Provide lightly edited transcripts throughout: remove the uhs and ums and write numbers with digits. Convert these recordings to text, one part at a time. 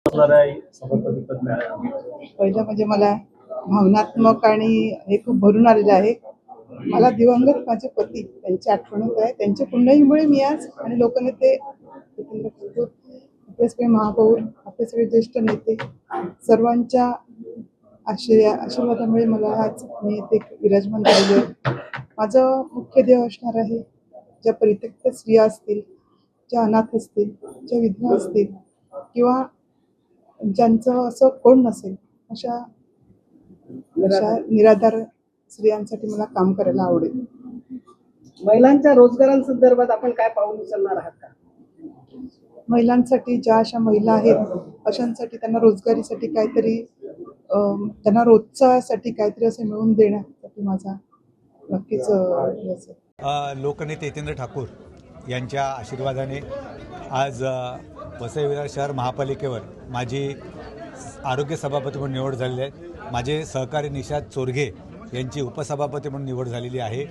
सभापतीपद मिळालं? पहिलं म्हणजे मला भावनात्मक आणि हे खूप भरून आलेलं आहे. मला दिवंगत माझे पती त्यांची आठवण होत आहे. त्यांच्या पुण्याईमुळे मी आज आणि लोकनेते जितेंद्र ठाकूर, आपले सगळे महापौर, आपले सगळे ज्येष्ठ नेते सर्वांच्या आशीर्वादामुळे मला आज मी इथे विराजमान झालेले आहे. माझं मुख्य ध्येय असणार आहे, ज्या परित्यक्त स्त्रिया असतील, ज्या अनाथ असतील, ज्या विधवा असतील किंवा ज्यांचं असं कोण नसेल अशा अशा निराधार स्त्रियांसाठी मला काम करायला आवडेल. महिलांच्या रोजगारांसंदर्भात आपण काय पाऊल उचलणार आहात का? महिलांसाठी ज्या अशा महिला आहेत अशांसाठी त्यांना रोजगारीसाठी काहीतरी त्यांना रोजच्यासाठी काहीतरी असं मिळवून देण्यासाठी माझा नक्कीच हे असेल. लोकनेते जितेंद्र ठाकूर यांच्या आशीर्वादाने आज वसई विरार शहर महापालिकेवर माझी आरोग्य सभापती म्हणून निवड झालेली आहे. माझे सहकारी निषाद चोरघे यांची उपसभापती म्हणून निवड झालेली आहे.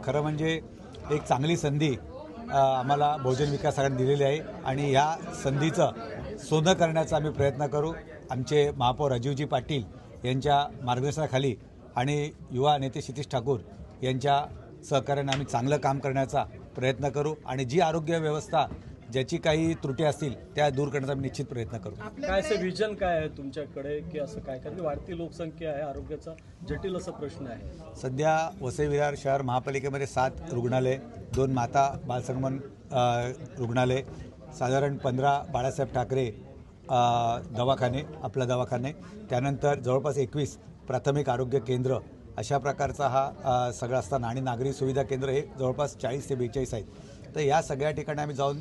खरं म्हणजे एक चांगली संधी आम्हाला बहुजन विकास आघाडीने दिलेली आहे आणि या संधीचं सोनं करण्याचा आम्ही प्रयत्न करू. आमचे महापौर राजीवजी पाटील यांच्या मार्गदर्शनाखाली आणि युवा नेते क्षितिज ठाकूर यांच्या सहकार्याने आम्ही चांगलं काम करण्याचा प्रयत्न करू आणि जी आरोग्य व्यवस्था ज्याची काही त्रुटी असतील त्या दूर करण्याचा आम्ही निश्चित प्रयत्न करू. काय असं विजन काय आहे तुमच्याकडे की असं काय, कारण वाढती लोकसंख्या आहे, आरोग्याचा जटिल असा प्रश्न आहे. सध्या वसई विरार शहर महापालिकेमध्ये 7 रुग्णालय, 2 माता बालसंगोपन रुग्णालय, साधारण 15 बाळासाहेब ठाकरे दवाखाने, दवाखाने, त्यानंतर जवळपास 21 प्राथमिक आरोग्य केंद्र अशा प्रकारचा हा सगळा असताना आणि नागरी सुविधा केंद्र हे जवळपास 40 ते 42 आहेत. तर या सगळ्या ठिकाणी आम्ही जाऊन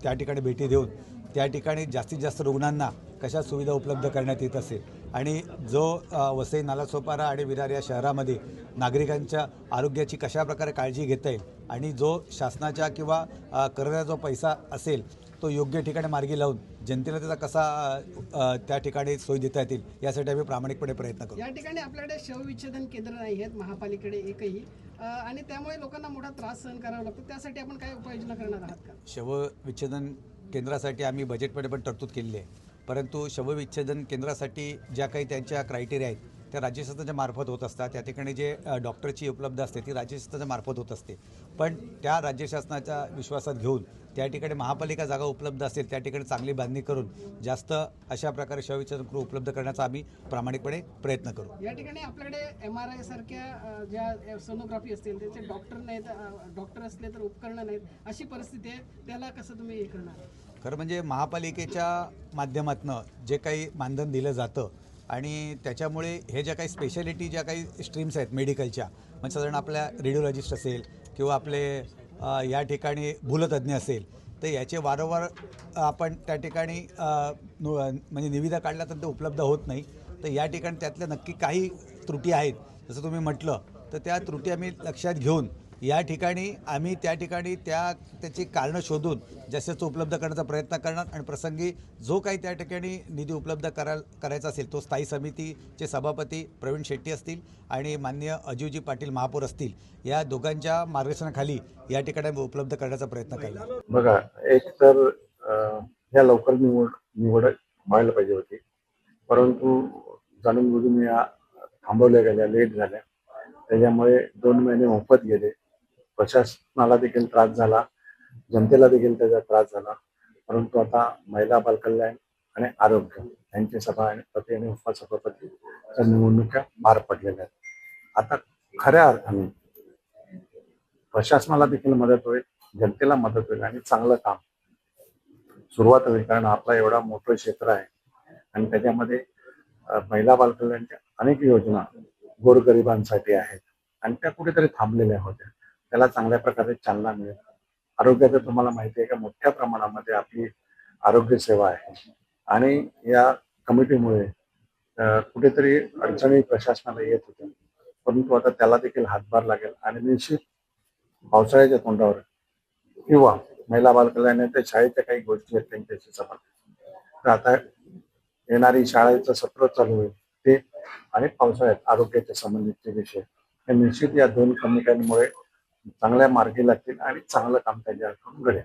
त्या ठिकाणी भेटी देऊन त्या ठिकाणी जास्तीत जास्त रुग्णांना कशा सुविधा उपलब्ध करण्यात येत असेल आणि जो वसई नालासोपारा आणि विरार या शहरामध्ये नागरिकांच्या आरोग्याची कशा प्रकारे काळजी घेता येईल आणि जो शासनाच्या किंवा करण्याचा जो पैसा असेल तो योग्य ठिकाणी मार्गी लावून जनतेला त्याचा कसा त्या ठिकाणी सोयी देता येतील यासाठी आम्ही प्रामाणिकपणे प्रयत्न करू. या ठिकाणी आपल्याकडे शवविच्छेदन केंद्र नाही आहेत महापालिकेकडे एकही, आणि त्यामुळे लोकांना मोठा त्रास सहन करावा लागतो. त्यासाठी आपण काय उपाययोजना करणार आहात का? शवविच्छेदन केंद्रासाठी आम्ही बजेटमध्ये पण तरतूद केलेली आहे, परंतु शवविच्छेदन केंद्रासाठी ज्या काही त्यांच्या क्रायटेरिया आहेत त्या राज्य शासनाच्या मार्फत होत असतात. त्या ठिकाणी जे डॉक्टरची उपलब्ध असते ती राज्य शासनाच्या मार्फत होत असते. पण त्या राज्य शासनाच्या विश्वासात घेऊन त्या ठिकाणी महापालिका जागा उपलब्ध असेल त्या ठिकाणी चांगली बांधणी करून जास्त अशा प्रकारे शवविच्छेदन गृह उपलब्ध करण्याचा आम्ही प्रामाणिकपणे प्रयत्न करू. या ठिकाणी आपल्याकडे MRI सारख्या ज्या सोनोग्राफी असतील त्याचे डॉक्टर नाहीत, डॉक्टर असले तर उपकरणं नाहीत, अशी परिस्थिती आहे. त्याला कसं तुम्ही हे करणार? खरं म्हणजे महापालिकेच्या माध्यमातून जे काही मानधन दिलं जातं आणि त्याच्यामुळे हे ज्या काही स्पेशालिटी ज्या काही स्ट्रीम्स आहेत मेडिकलच्या, म्हणजे साधारण आपल्या रेडिओलॉजिस्ट असेल किंवा आपले या ठिकाणी भूलतज्ञ असेल तर याचे वारंवार आपण त्या ठिकाणी म्हणजे निविदा काढल्या तर ते उपलब्ध होत नाही. तर या ठिकाणी त्यातल्या नक्की काही त्रुटी आहेत जसं तुम्ही म्हटलं, तर त्या त्रुटी आम्ही लक्षात घेऊन या ठिकाणी आम्ही त्या ठिकाणी त्याची कारणं शोधून जास्तीत उपलब्ध करण्याचा प्रयत्न करणार आणि प्रसंगी जो काही त्या ठिकाणी निधी उपलब्ध करायचा असेल तो स्थायी समितीचे सभापती प्रवीण शेट्टी असतील आणि माननीय अजीवजी पाटील महापौर असतील या दोघांच्या मार्गदर्शनाखाली या ठिकाणी उपलब्ध करण्याचा प्रयत्न करणार. बघा, एक तर ह्या लवकर निवड व्हायला पाहिजे होती, परंतु जाणून बुजून या थांबवल्या गेल्या, लेट झाल्या. त्याच्यामुळे 2 महिने मोफत गेले. प्रशासनाला देखील त्रास झाला, जनतेला देखील त्याचा त्रास झाला. परंतु आता महिला बालकल्याण आणि आरोग्य यांची सभापती आणि उपसभापतीच्या निवडणुका पार पडलेल्या आहेत. आता खऱ्या अर्थाने प्रशासनाला देखील मदत होईल, जनतेला मदत होईल आणि चांगलं काम सुरुवात होईल. कारण आपला एवढा मोठं क्षेत्र आहे आणि त्याच्यामध्ये महिला बालकल्याणच्या अनेक योजना गोरगरिबांसाठी आहेत आणि त्या कुठेतरी थांबलेल्या होत्या. त्याला चांगल्या प्रकारे चालना मिळेल. आरोग्याचं तुम्हाला माहिती आहे का, मोठ्या प्रमाणामध्ये आपली आरोग्य सेवा आहे आणि या कमिटीमुळे कुठेतरी अडचणी प्रशासनाला येत होत्या, परंतु आता त्याला देखील हातभार लागेल आणि निश्चित पावसाळ्याच्या तोंडावर किंवा महिला बालकल्याणाच्या शाळेच्या काही गोष्टी आहेत त्यांच्याशी संबंधित. तर आता येणारी शाळेचं सत्र चालू होईल ते आणि पावसाळ्यात आरोग्याच्या संबंधितचे विषय हे निश्चित या 2 कमिट्यांमुळे चांगल्या मार्गी लागतील आणि चांगलं काम त्यांच्याकडून घडेल.